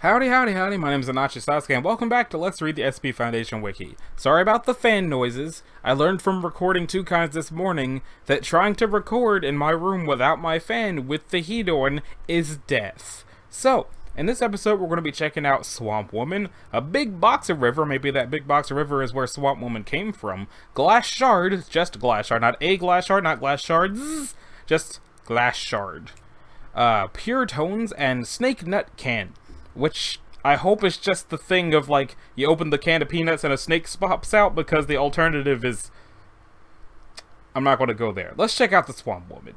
Howdy, howdy, howdy, my name is Anachi Sasuke, and welcome back to Let's Read the SCP Foundation Wiki. Sorry about the fan noises. I learned from recording 2 kinds this morning that trying to record in my room without my fan with the heat on is death. So, in this episode we're going to be checking out Swamp Woman, a big box of river, maybe that big box of river is where Swamp Woman came from, Glass Shard, just Glass Shard, not a Glass Shard, not Glass Shards, just Glass Shard. Pure Tones, and Snake Nut Can. Which I hope is just the thing of, like, you open the can of peanuts and a snake pops out, because the alternative is... I'm not going to go there. Let's check out the Swamp Woman.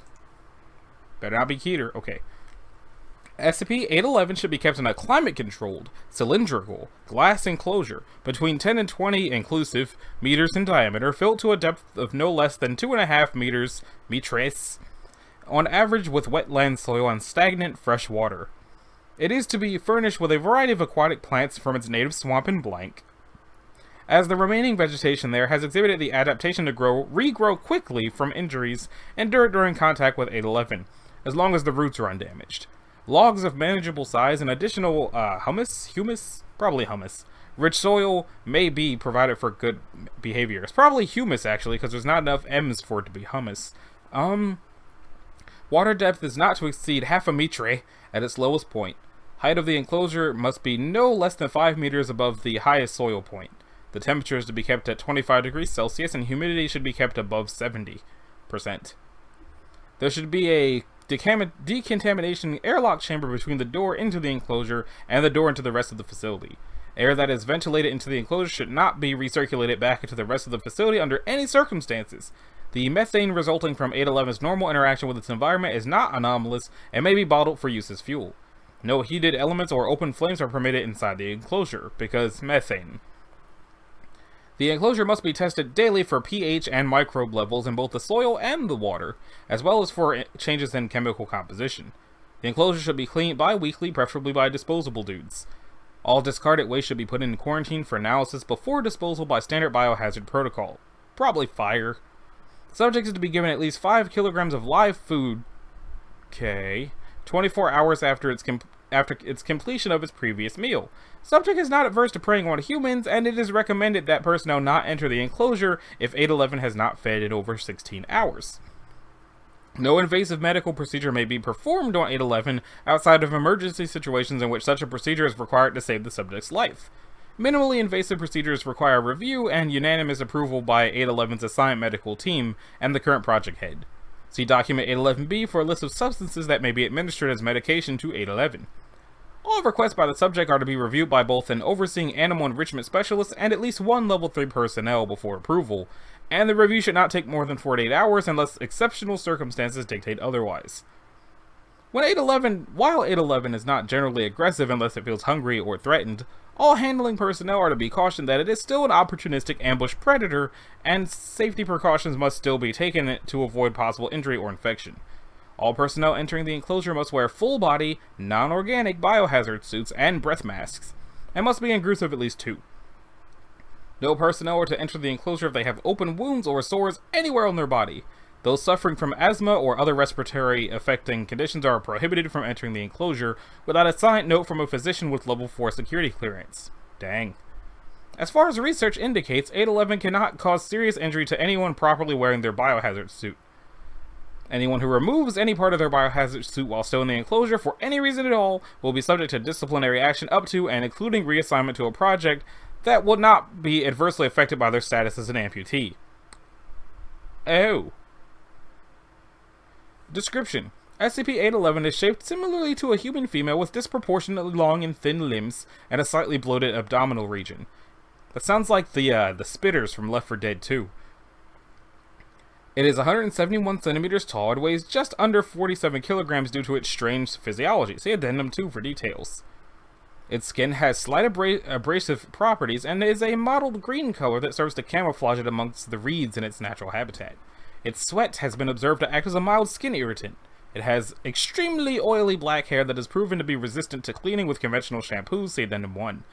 Better not be Keter. Okay. SCP-811 should be kept in a climate-controlled, cylindrical, glass enclosure, between 10 and 20 inclusive meters in diameter, filled to a depth of no less than 2.5 metres, on average with wetland soil and stagnant fresh water. It is to be furnished with a variety of aquatic plants from its native swamp and blank, as the remaining vegetation there has exhibited the adaptation to regrow quickly from injuries endured during contact with 811, as long as the roots are undamaged. Logs of manageable size and additional humus, probably humus, rich soil may be provided for good behavior. It's probably humus, actually, because there's not enough M's for it to be humus. Water depth is not to exceed half a metre at its lowest point. Height of the enclosure must be no less than 5 meters above the highest soil point. The temperature is to be kept at 25 degrees Celsius, and humidity should be kept above 70%. There should be a decontamination airlock chamber between the door into the enclosure and the door into the rest of the facility. Air that is ventilated into the enclosure should not be recirculated back into the rest of the facility under any circumstances. The methane resulting from 811's normal interaction with its environment is not anomalous and may be bottled for use as fuel. No heated elements or open flames are permitted inside the enclosure, because methane. The enclosure must be tested daily for pH and microbe levels in both the soil and the water, as well as for changes in chemical composition. The enclosure should be cleaned bi-weekly, preferably by disposable dudes. All discarded waste should be put in quarantine for analysis before disposal by standard biohazard protocol. Probably fire. Subject is to be given at least 5 kilograms of live food. 24 hours after its completion of its previous meal. Subject is not averse to preying on humans, and it is recommended that personnel not enter the enclosure if 811 has not fed in over 16 hours. No invasive medical procedure may be performed on 811 outside of emergency situations in which such a procedure is required to save the subject's life. Minimally invasive procedures require review and unanimous approval by 811's assigned medical team and the current project head. See document 811B for a list of substances that may be administered as medication to 811. All requests by the subject are to be reviewed by both an overseeing animal enrichment specialist and at least 1 level 3 personnel before approval, and the review should not take more than 48 hours unless exceptional circumstances dictate otherwise. While 811 is not generally aggressive unless it feels hungry or threatened, all handling personnel are to be cautioned that it is still an opportunistic ambush predator, and safety precautions must still be taken to avoid possible injury or infection. All personnel entering the enclosure must wear full-body, non-organic biohazard suits and breath masks, and must be in groups of at least 2. No personnel are to enter the enclosure if they have open wounds or sores anywhere on their body. Those suffering from asthma or other respiratory affecting conditions are prohibited from entering the enclosure without a signed note from a physician with level 4 security clearance. Dang. As far as research indicates, 811 cannot cause serious injury to anyone properly wearing their biohazard suit. Anyone who removes any part of their biohazard suit while still in the enclosure for any reason at all will be subject to disciplinary action up to and including reassignment to a project that will not be adversely affected by their status as an amputee. Oh. Description: SCP-811 is shaped similarly to a human female with disproportionately long and thin limbs and a slightly bloated abdominal region. That sounds like the spitters from Left 4 Dead 2. It is 171 centimeters tall and weighs just under 47 kilograms due to its strange physiology. See Addendum 2 for details. Its skin has slight abrasive properties and is a mottled green color that serves to camouflage it amongst the reeds in its natural habitat. Its sweat has been observed to act as a mild skin irritant. It has extremely oily black hair that is proven to be resistant to cleaning with conventional shampoos, see Addendum 1.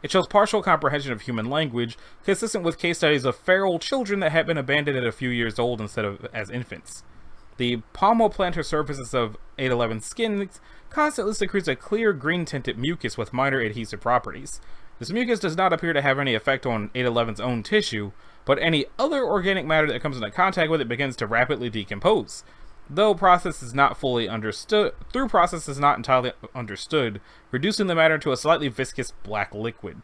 It shows partial comprehension of human language, consistent with case studies of feral children that had been abandoned at a few years old instead of as infants. The palmoplantar surfaces of 811's skin constantly secretes a clear green-tinted mucus with minor adhesive properties. This mucus does not appear to have any effect on 811's own tissue, but any other organic matter that comes into contact with it begins to rapidly decompose. Through process is not entirely understood, reducing the matter to a slightly viscous black liquid.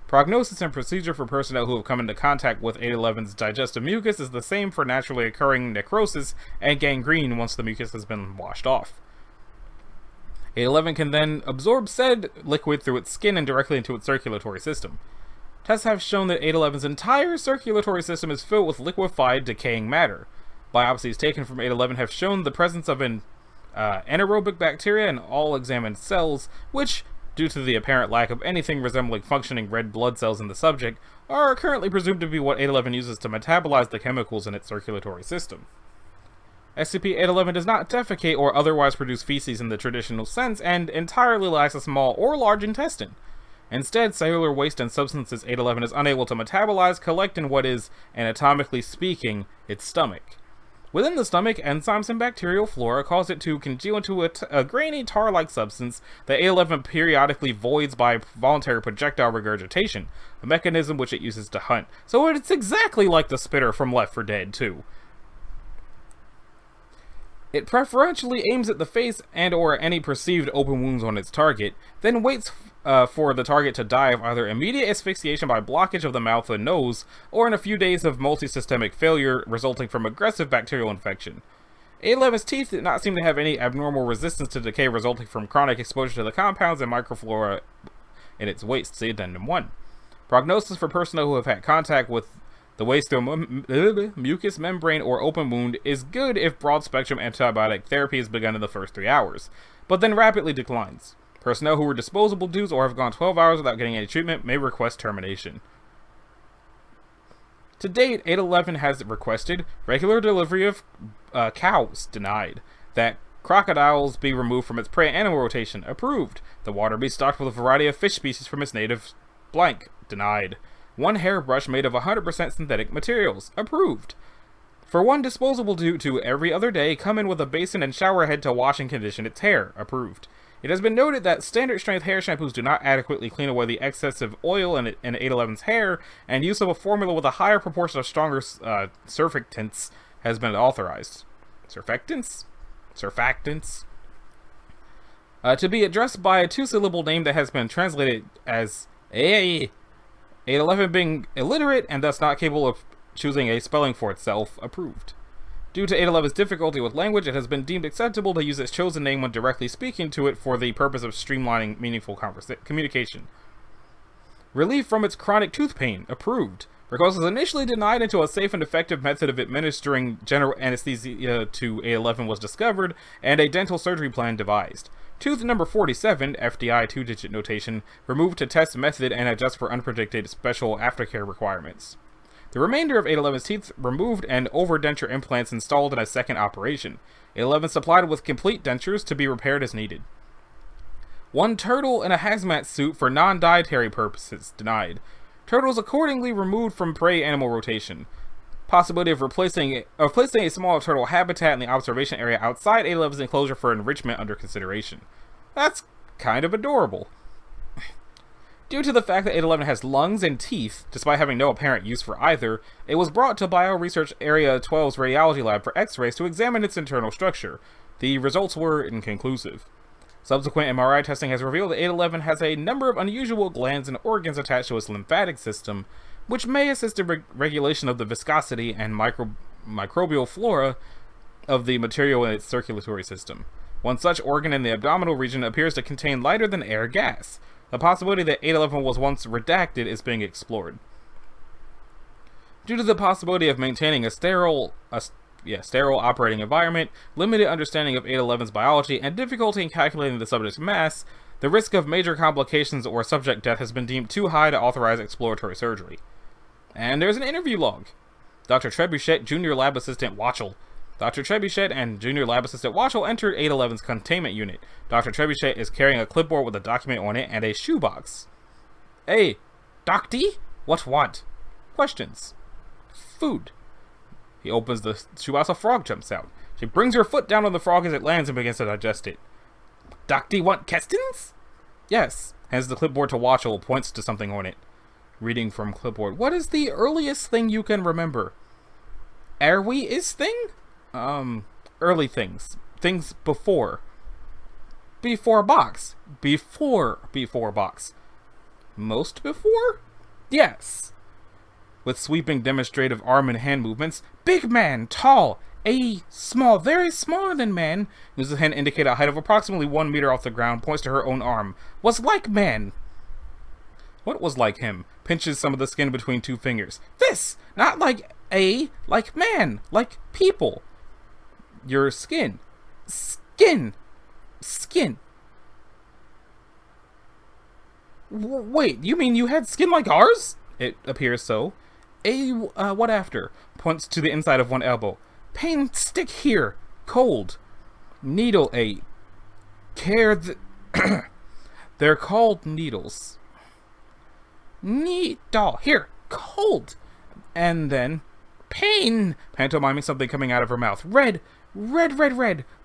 Prognosis and procedure for personnel who have come into contact with 811's digestive mucus is the same for naturally occurring necrosis and gangrene once the mucus has been washed off. 811 can then absorb said liquid through its skin and directly into its circulatory system. Tests have shown that 811's entire circulatory system is filled with liquefied, decaying matter. Biopsies taken from 811 have shown the presence of an anaerobic bacteria in all examined cells, which, due to the apparent lack of anything resembling functioning red blood cells in the subject, are currently presumed to be what 811 uses to metabolize the chemicals in its circulatory system. SCP-811 does not defecate or otherwise produce feces in the traditional sense, and entirely lacks a small or large intestine. Instead, cellular waste and substances 811 is unable to metabolize collect in what is, anatomically speaking, its stomach. Within the stomach, enzymes and bacterial flora cause it to congeal into a grainy tar-like substance that 811 periodically voids by voluntary projectile regurgitation, a mechanism which it uses to hunt. So it's exactly like the spitter from Left 4 Dead 2. It preferentially aims at the face and or any perceived open wounds on its target, then waits for the target to die of either immediate asphyxiation by blockage of the mouth and nose, or in a few days of multisystemic failure resulting from aggressive bacterial infection. 811's teeth did not seem to have any abnormal resistance to decay resulting from chronic exposure to the compounds and microflora in its waste, see Addendum 1. Prognosis for personnel who have had contact with the waste through mucous membrane or open wound is good if broad-spectrum antibiotic therapy is begun in the first 3 hours, but then rapidly declines. Personnel who were disposable dues or have gone 12 hours without getting any treatment may request termination. To date, 811 has requested regular delivery of cows, denied. That crocodiles be removed from its prey animal rotation, approved. The water be stocked with a variety of fish species from its native blank, denied. One hairbrush made of 100% synthetic materials, approved. For one disposable due to every other day, come in with a basin and shower head to wash and condition its hair, approved. It has been noted that standard strength hair shampoos do not adequately clean away the excessive oil in 811's hair, and use of a formula with a higher proportion of stronger surfactants has been authorized. Surfactants? Surfactants? To be addressed by a two-syllable name that has been translated as A. 811 being illiterate and thus not capable of choosing a spelling for itself, approved. Due to 811's difficulty with language, it has been deemed acceptable to use its chosen name when directly speaking to it for the purpose of streamlining meaningful communication. Relief from its chronic tooth pain, approved. Because it was initially denied until a safe and effective method of administering general anesthesia to 811 was discovered, and a dental surgery plan devised. Tooth number 47, FDI 2-digit notation, removed to test method and adjust for unpredicted special aftercare requirements. The remainder of 811's teeth removed and overdenture implants installed in a second operation. 811 supplied with complete dentures to be repaired as needed. One turtle in a hazmat suit for non-dietary purposes, denied. Turtles accordingly removed from prey animal rotation. Possibility of placing a small turtle habitat in the observation area outside 811's enclosure for enrichment under consideration. That's kind of adorable. Due to the fact that 811 has lungs and teeth, despite having no apparent use for either, it was brought to Bioresearch Area 12's radiology lab for x-rays to examine its internal structure. The results were inconclusive. Subsequent MRI testing has revealed that 811 has a number of unusual glands and organs attached to its lymphatic system, which may assist in regulation of the viscosity and microbial flora of the material in its circulatory system. One such organ in the abdominal region appears to contain lighter than air gas. The possibility that 811 was once redacted is being explored. Due to the possibility of maintaining a sterile operating environment, limited understanding of 811's biology, and difficulty in calculating the subject's mass, the risk of major complications or subject death has been deemed too high to authorize exploratory surgery. And there's an interview log. Dr. Trebuchet, Junior Lab Assistant Watchell. Dr. Trebuchet and Junior Lab Assistant Watchell entered 811's containment unit. Dr. Trebuchet is carrying a clipboard with a document on it and a shoebox. Hey, Doc D? What want? Questions. Food. He opens the shoebox, a frog jumps out. She brings her foot down on the frog as it lands and begins to digest it. Doc, do you want Kestins? Yes. Hands the clipboard to Watchel, points to something on it. Reading from clipboard. What is the earliest thing you can remember? Erwi is thing? Early things. Things before. Before box. Before box. Most before? Yes. With sweeping demonstrative arm and hand movements, big man, tall, a small, very smaller than man, uses a hand to indicate a height of approximately 1 meter off the ground, points to her own arm. Was like man. What was like him? Pinches some of the skin between two fingers. This! Not like like man, like people. Your skin. Skin. Skin. Wait, you mean you had skin like ours? It appears so. What after? Points to the inside of one elbow. Pain stick here. Cold. Needle care they're called needles. Needle. Here. Cold. And then pain. Pantomiming something coming out of her mouth. Red.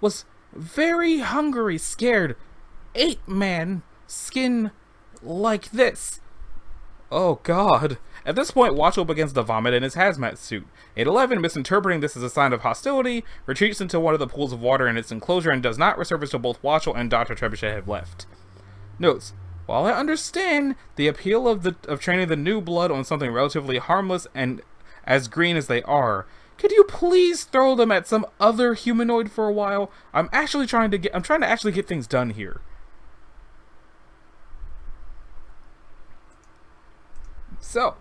Was very hungry, scared. Ate man. Skin like this. Oh god. At this point, Watchel begins to vomit in his hazmat suit. 811, misinterpreting this as a sign of hostility, retreats into one of the pools of water in its enclosure and does not resurface till both Watchel and Dr. Trebuchet have left. Notes: while I understand the appeal of training the new blood on something relatively harmless and as green as they are, could you please throw them at some other humanoid for a while? I'm trying to actually get things done here. So,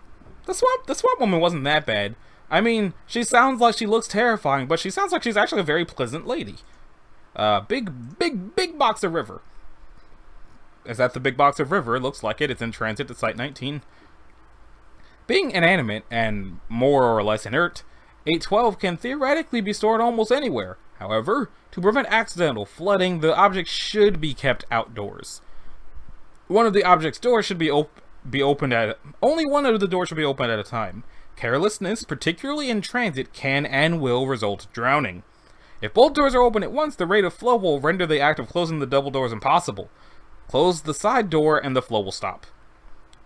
the swamp woman wasn't that bad. I mean, she sounds like she looks terrifying, but she sounds like she's actually a very pleasant lady. Big box of river. Is that the big box of river? It looks like it. It's in transit to Site 19. Being inanimate and more or less inert, 812 can theoretically be stored almost anywhere. However, to prevent accidental flooding, the object should be kept outdoors. One of the object's doors should be opened at only one of the doors should be opened at a time. Carelessness, particularly in transit, can and will result in drowning. If both doors are open at once, the rate of flow will render the act of closing the double doors impossible. Close the side door and the flow will stop.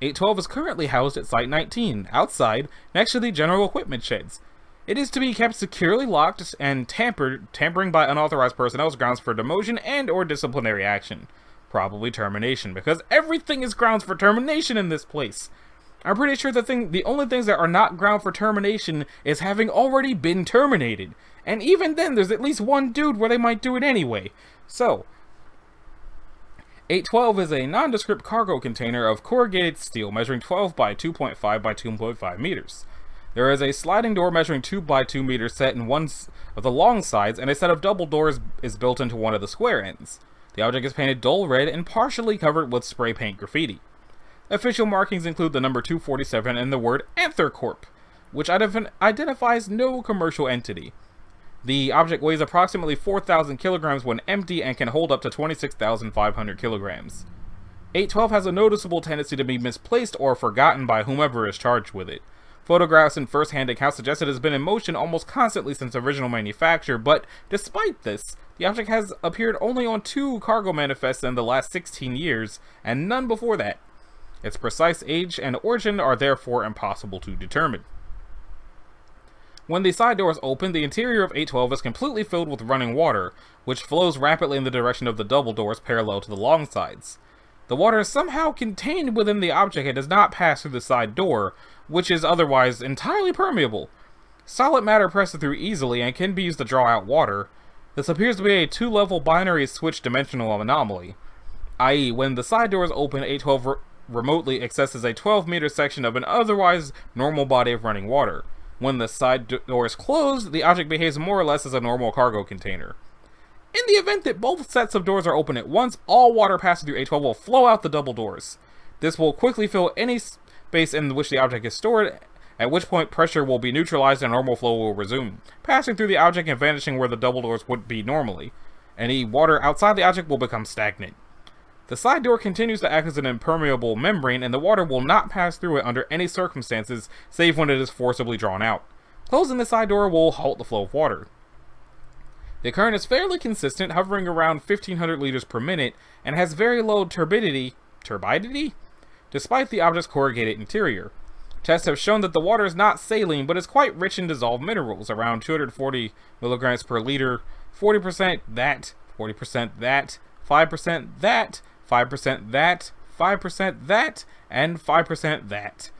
812 is currently housed at Site 19, outside, next to the general equipment sheds. It is to be kept securely locked, and tampering by unauthorized personnel is grounds for demotion and or disciplinary action. Probably termination, because everything is grounds for termination in this place. I'm pretty sure the only things that are not ground for termination is having already been terminated. And even then, there's at least one dude where they might do it anyway. So, 812 is a nondescript cargo container of corrugated steel measuring 12 by 2.5 by 2.5 meters. There is a sliding door measuring 2 by 2 meters set in one of the long sides, and a set of double doors is built into one of the square ends. The object is painted dull red and partially covered with spray paint graffiti. Official markings include the number 247 and the word Anthercorp, which identifies no commercial entity. The object weighs approximately 4,000 kilograms when empty and can hold up to 26,500 kilograms. 812 has a noticeable tendency to be misplaced or forgotten by whomever is charged with it. Photographs and first-hand accounts suggest it has been in motion almost constantly since original manufacture, but despite this, the object has appeared only on 2 cargo manifests in the last 16 years, and none before that. Its precise age and origin are therefore impossible to determine. When the side doors open, the interior of 812 is completely filled with running water, which flows rapidly in the direction of the double doors parallel to the long sides. The water is somehow contained within the object and does not pass through the side door, which is otherwise entirely permeable. Solid matter presses through easily and can be used to draw out water. This appears to be a 2-level binary switch dimensional anomaly, i.e. when the side doors open, 812 remotely accesses a 12-meter section of an otherwise normal body of running water. When the side doors close, the object behaves more or less as a normal cargo container. In the event that both sets of doors are open at once, all water passing through 812 will flow out the double doors. This will quickly fill any space in which the object is stored, at which point pressure will be neutralized and normal flow will resume, passing through the object and vanishing where the double doors would be normally. Any water outside the object will become stagnant. The side door continues to act as an impermeable membrane, and the water will not pass through it under any circumstances, save when it is forcibly drawn out. Closing the side door will halt the flow of water. The current is fairly consistent, hovering around 1500 liters per minute, and has very low turbidity, despite the object's corrugated interior. Tests have shown that the water is not saline, but is quite rich in dissolved minerals, around 240 milligrams per liter, 40% that, 40% that, 5% that, 5% that, 5% that, and 5% that.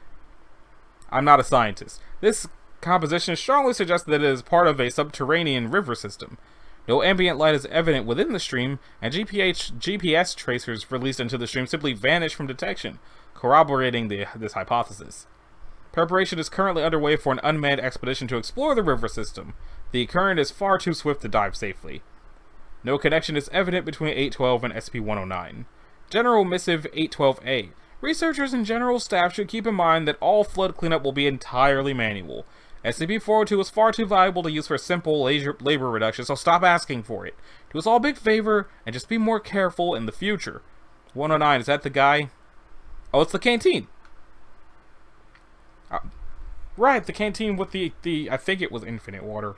I'm not a scientist. This composition strongly suggests that it is part of a subterranean river system. No ambient light is evident within the stream, and GPS tracers released into the stream simply vanish from detection, corroborating this hypothesis. Preparation is currently underway for an unmanned expedition to explore the river system. The current is far too swift to dive safely. No connection is evident between 812 and SCP-109. General Missive 812-A. Researchers and general staff should keep in mind that all flood cleanup will be entirely manual. SCP-402 is far too valuable to use for simple labor reduction, so stop asking for it. Do us all a big favor, and just be more careful in the future. 109, is that the guy? Oh, it's the canteen. Right, the canteen with the I think it was infinite water.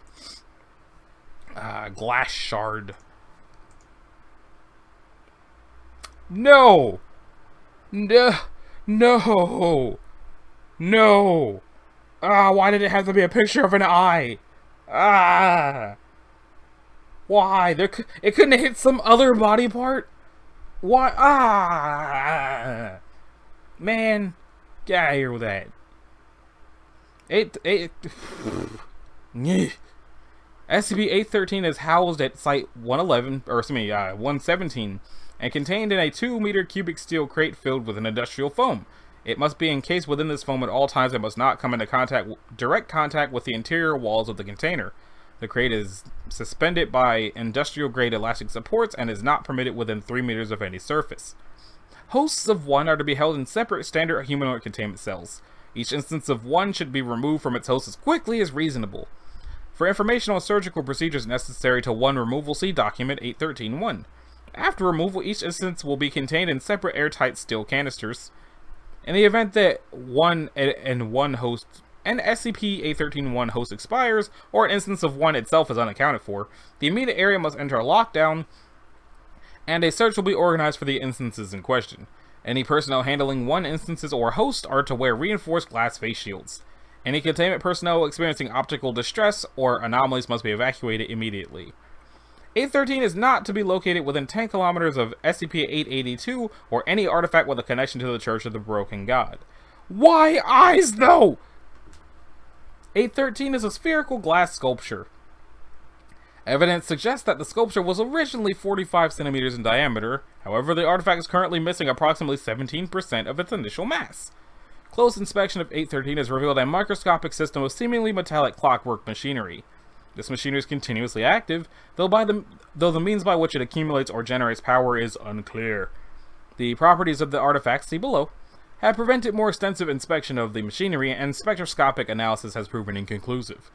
Glass shard. No! No! No! No! Ah, why did it have to be a picture of an eye? Ah! Why? It couldn't have hit some other body part? Why? Ah! Man, get out of here with that. SCP-813 is housed at Site 117, and contained in a 2-meter cubic steel crate filled with an industrial foam. It must be encased within this foam at all times and must not come into direct contact with the interior walls of the container. The crate is suspended by industrial-grade elastic supports and is not permitted within 3 meters of any surface. Hosts of 1 are to be held in separate standard humanoid containment cells. Each instance of 1 should be removed from its host as quickly as reasonable. For information on surgical procedures necessary to 1 removal, see document 813-1. After removal, each instance will be contained in separate airtight steel canisters. In the event that one host, an SCP-813-1 host expires, or an instance of 1 itself is unaccounted for, the immediate area must enter a lockdown, and a search will be organized for the instances in question. Any personnel handling 1 instances or host are to wear reinforced glass face shields. Any containment personnel experiencing optical distress or anomalies must be evacuated immediately. 813 is not to be located within 10 kilometers of SCP-882 or any artifact with a connection to the Church of the Broken God. Why eyes, though? 813 is a spherical glass sculpture. Evidence suggests that the sculpture was originally 45 centimeters in diameter. However, the artifact is currently missing approximately 17% of its initial mass. Close inspection of 813 has revealed a microscopic system of seemingly metallic clockwork machinery. This machinery is continuously active, though the means by which it accumulates or generates power is unclear. The properties of the artifacts, see below, have prevented more extensive inspection of the machinery, and spectroscopic analysis has proven inconclusive.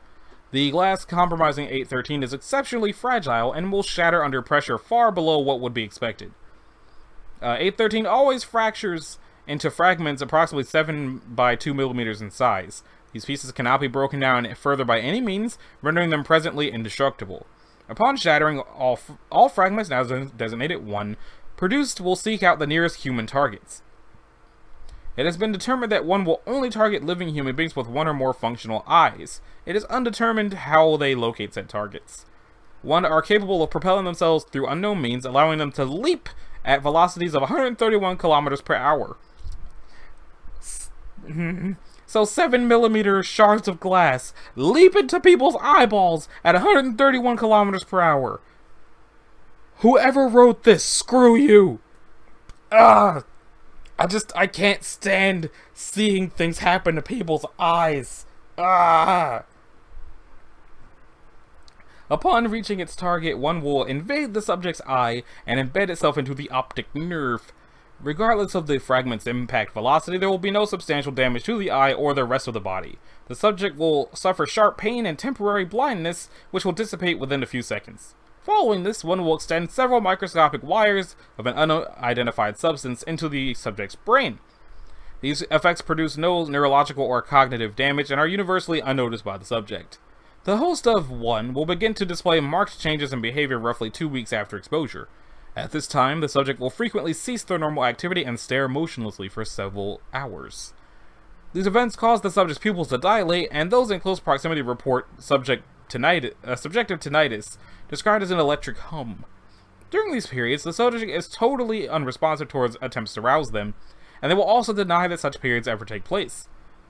The glass compromising 813 is exceptionally fragile and will shatter under pressure far below what would be expected. 813 always fractures into fragments approximately 7 by 2 millimeters in size. These pieces cannot be broken down further by any means, rendering them presently indestructible. Upon shattering, all fragments, now designated 1, produced will seek out the nearest human targets. It has been determined that 1 will only target living human beings with 1 or more functional eyes. It is undetermined how they locate said targets. 1 are capable of propelling themselves through unknown means, allowing them to leap at velocities of 131 kilometers per hour. So 7mm shards of glass leap into people's eyeballs at 131 kilometers per hour. Whoever wrote this, screw you! I can't stand seeing things happen to people's eyes. Upon reaching its target, 1 will invade the subject's eye and embed itself into the optic nerve. Regardless of the fragment's impact velocity, there will be no substantial damage to the eye or the rest of the body. The subject will suffer sharp pain and temporary blindness, which will dissipate within a few seconds. Following this, 1 will extend several microscopic wires of an unidentified substance into the subject's brain. These effects produce no neurological or cognitive damage and are universally unnoticed by the subject. The host of 1 will begin to display marked changes in behavior roughly 2 weeks after exposure. At this time, the subject will frequently cease their normal activity and stare motionlessly for several hours. These events cause the subject's pupils to dilate, and those in close proximity report subjective tinnitus, described as an electric hum. During these periods, the subject is totally unresponsive towards attempts to rouse them, and they will also deny that such periods ever take place.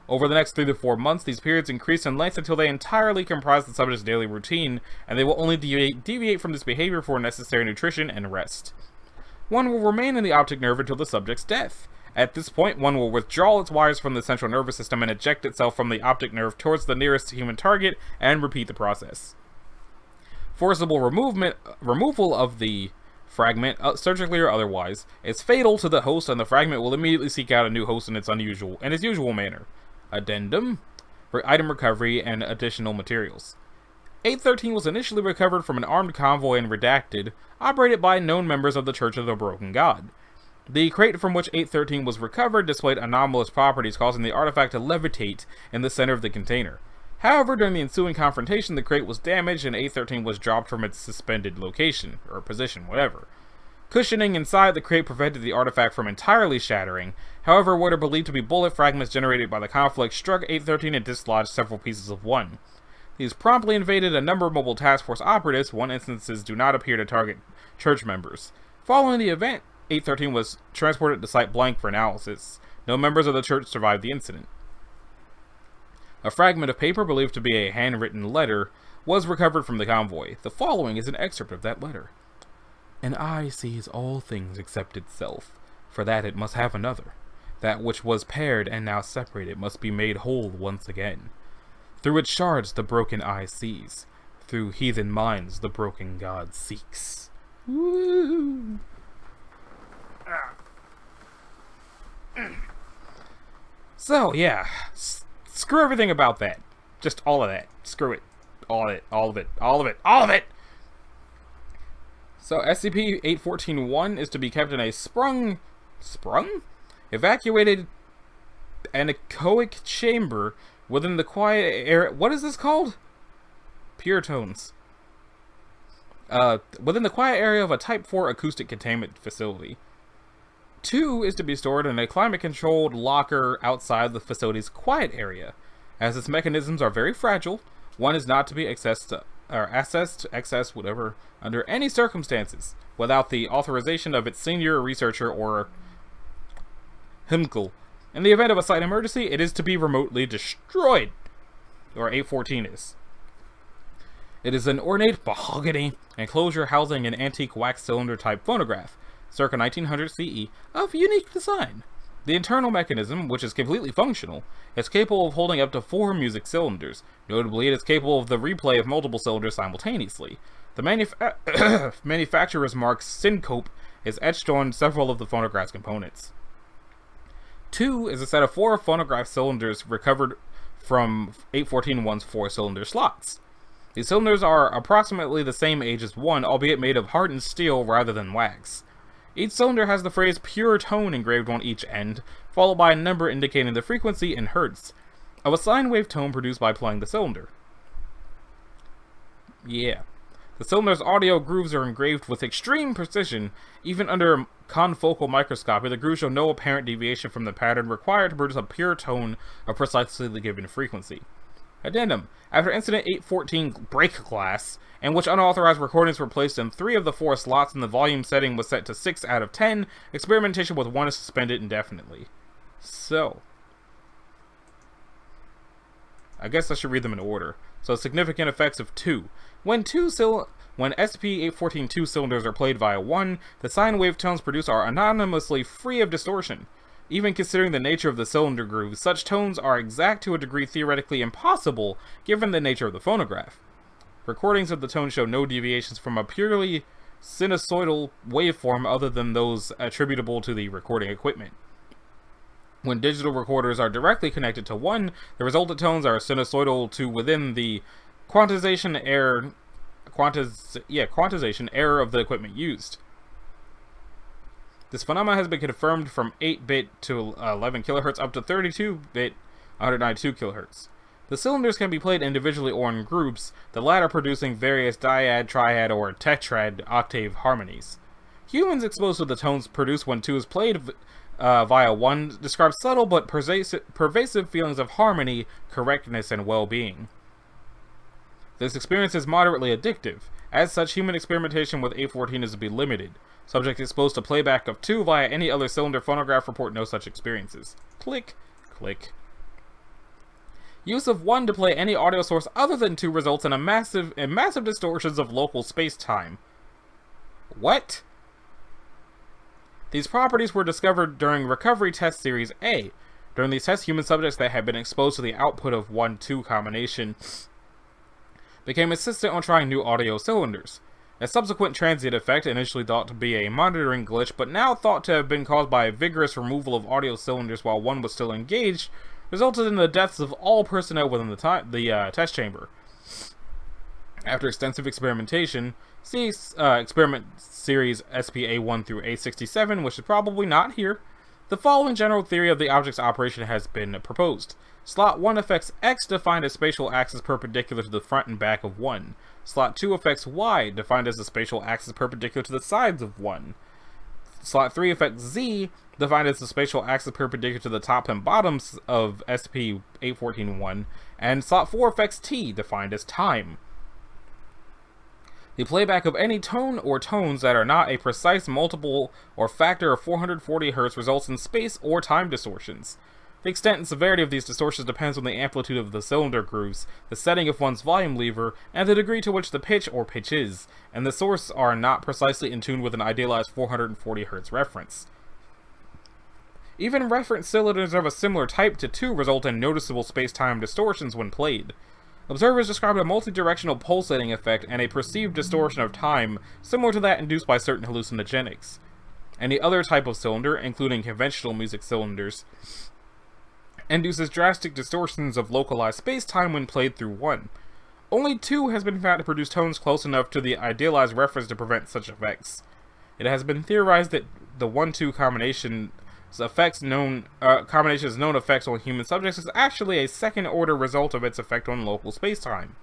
Over the next 3 to 4 months, these periods increase in length until they entirely comprise the subject's daily routine, and they will only deviate from this behavior for necessary nutrition and rest. 1 will remain in the optic nerve until the subject's death. At this point, 1 will withdraw its wires from the central nervous system and eject itself from the optic nerve towards the nearest human target, and repeat the process. Forcible removal of the fragment, surgically or otherwise, is fatal to the host, and the fragment will immediately seek out a new host in its usual manner. Addendum, item recovery, and additional materials. 813 was initially recovered from an armed convoy and redacted, operated by known members of the Church of the Broken God. The crate from which 813 was recovered displayed anomalous properties, causing the artifact to levitate in the center of the container. However, during the ensuing confrontation, the crate was damaged and 813 was dropped from its suspended location, or position, whatever. Cushioning inside the crate prevented the artifact from entirely shattering. However, what are believed to be bullet fragments generated by the conflict struck 813 and dislodged several pieces of 1. These promptly invaded a number of mobile task force operatives. 1 instances do not appear to target church members. Following the event, 813 was transported to Site Blank for analysis. No members of the church survived the incident. A fragment of paper believed to be a handwritten letter was recovered from the convoy. The following is an excerpt of that letter. An eye sees all things except itself. For that it must have another. That which was paired and now separated must be made whole once again. Through its shards the broken eye sees. Through heathen minds the broken God seeks. Woo! So, yeah. Screw everything about that. Just all of that. Screw it. All of it. All of it. All of it. All of it! So, SCP-814-1 is to be kept in a sprung? Evacuated anechoic chamber within the quiet area. What is this called? Pure tones. Within the quiet area of a Type 4 acoustic containment facility. 2 is to be stored in a climate-controlled locker outside the facility's quiet area. As its mechanisms are very fragile, 1 is not to be accessed, under any circumstances, without the authorization of its senior researcher or HMCL. In the event of a site emergency, it is to be remotely destroyed, or 814 is. It is an ornate mahogany enclosure housing an antique wax cylinder type phonograph, circa 1900 CE, of unique design. The internal mechanism, which is completely functional, is capable of holding up to 4 music cylinders. Notably, it is capable of the replay of multiple cylinders simultaneously. The manufacturer's mark Syncope is etched on several of the phonograph's components. 2 is a set of 4 phonograph cylinders recovered from 814-1's 4-cylinder slots. These cylinders are approximately the same age as 1, albeit made of hardened steel rather than wax. Each cylinder has the phrase pure tone engraved on each end, followed by a number indicating the frequency in hertz of a sine wave tone produced by playing the cylinder. Yeah. The cylinder's audio grooves are engraved with extreme precision. Even under confocal microscopy, the grooves show no apparent deviation from the pattern required to produce a pure tone of precisely the given frequency. Addendum. After Incident 814 Break Glass, in which unauthorized recordings were placed in 3 of the 4 slots and the volume setting was set to 6 out of 10, experimentation with 1 is suspended indefinitely. So, I guess I should read them in order. So, significant effects of 2. When SCP-814-2 cylinders are played via 1, the sine wave tones produced are anonymously free of distortion. Even considering the nature of the cylinder grooves, such tones are exact to a degree theoretically impossible given the nature of the phonograph. Recordings of the tone show no deviations from a purely sinusoidal waveform other than those attributable to the recording equipment. When digital recorders are directly connected to 1, the resultant tones are sinusoidal to within the quantization error of the equipment used. This phenomenon has been confirmed from 8-bit to 11 kHz up to 32-bit 192 kHz. The cylinders can be played individually or in groups, the latter producing various dyad, triad, or tetrad octave harmonies. Humans exposed to the tones produced when 2 is played via 1 describe subtle but pervasive feelings of harmony, correctness, and well-being. This experience is moderately addictive. As such, human experimentation with 814 is to be limited. Subjects exposed to playback of 2 via any other cylinder phonograph report no such experiences. Click, click. Use of 1 to play any audio source other than 2 results in massive distortions of local space-time. What? These properties were discovered during Recovery Test Series A. During these tests, human subjects that had been exposed to the output of 1-2 combination became insistent on trying new audio cylinders. A subsequent transient effect, initially thought to be a monitoring glitch, but now thought to have been caused by a vigorous removal of audio cylinders while 1 was still engaged, resulted in the deaths of all personnel within the test chamber. After extensive experimentation, see Experiment Series SPA1 through A67, which is probably not here, the following general theory of the object's operation has been proposed. Slot 1 affects X, defined as spatial axis perpendicular to the front and back of 1. Slot 2 affects Y, defined as the spatial axis perpendicular to the sides of 1. Slot 3 affects Z, defined as the spatial axis perpendicular to the top and bottoms of SCP-814-1. And slot 4 affects T, defined as time. The playback of any tone or tones that are not a precise multiple or factor of 440 Hz results in space or time distortions. The extent and severity of these distortions depends on the amplitude of the cylinder grooves, the setting of one's volume lever, and the degree to which the pitch or pitches, and the source are not precisely in tune with an idealized 440 Hz reference. Even reference cylinders of a similar type to 2 result in noticeable space-time distortions when played. Observers described a multi-directional pulsating effect and a perceived distortion of time similar to that induced by certain hallucinogenics. Any other type of cylinder, including conventional music cylinders, induces drastic distortions of localized space-time when played through 1. Only 2 has been found to produce tones close enough to the idealized reference to prevent such effects. It has been theorized that the 1-2 combination's known effects on human subjects is actually a second-order result of its effect on local space-time.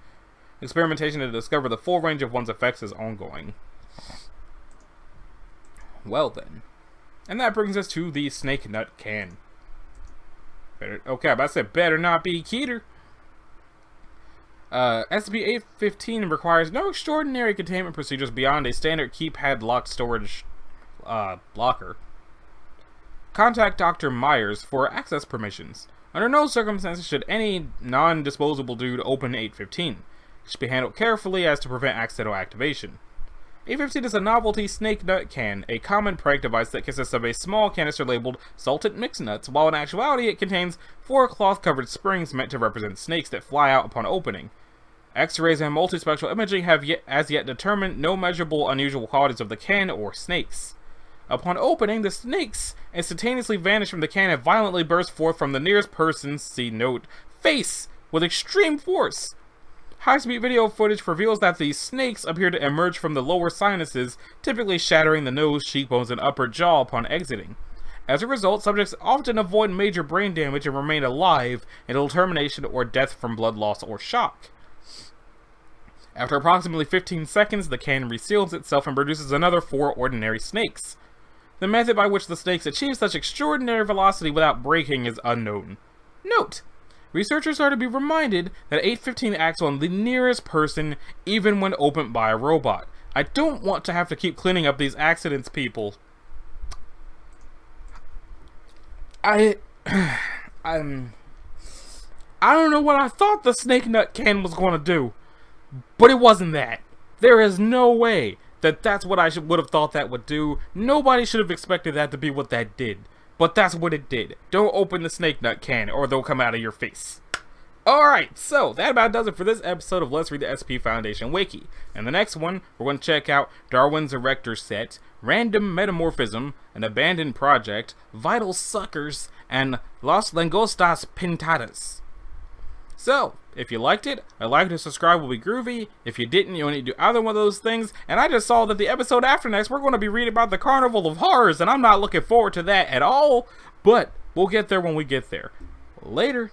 Experimentation to discover the full range of one's effects is ongoing. Well then. And that brings us to the Snake Nut Can. I said better not be Keter. SCP-815 requires no extraordinary containment procedures beyond a standard keypad locked storage blocker. Contact Dr. Myers for access permissions. Under no circumstances should any non-disposable dude open 815. It should be handled carefully as to prevent accidental activation. 815 is a novelty snake nut can, a common prank device that consists of a small canister labeled salted mixed nuts, while in actuality it contains 4 cloth-covered springs meant to represent snakes that fly out upon opening. X-rays and multispectral imaging have as yet determined no measurable unusual qualities of the can or snakes. Upon opening, the snakes instantaneously vanish from the can and violently burst forth from the nearest person's, see note, face with extreme force. High-speed video footage reveals that the snakes appear to emerge from the lower sinuses, typically shattering the nose, cheekbones, and upper jaw upon exiting. As a result, subjects often avoid major brain damage and remain alive until termination or death from blood loss or shock. After approximately 15 seconds, the can reseals itself and produces another 4 ordinary snakes. The method by which the snakes achieve such extraordinary velocity without breaking is unknown. Note: researchers are to be reminded that 815 acts on the nearest person, even when opened by a robot. I don't want to have to keep cleaning up these accidents, people. I don't know what I thought the snake nut can was going to do, but it wasn't that. There is no way that that's what I would have thought that would do. Nobody should have expected that to be what that did. But that's what it did. Don't open the snake nut can or they'll come out of your face. Alright, so that about does it for this episode of Let's Read the SCP Foundation Wiki. And the next one, we're going to check out Darwin's Erector Set, Random Metamorphism, An Abandoned Project, Vital Suckers, and Las Langostas Pintadas. So, if you liked it, a like and subscribe will be groovy. If you didn't, you only do either one of those things. And I just saw that the episode after next, we're going to be reading about the Carnival of Horrors, and I'm not looking forward to that at all. But we'll get there when we get there. Later.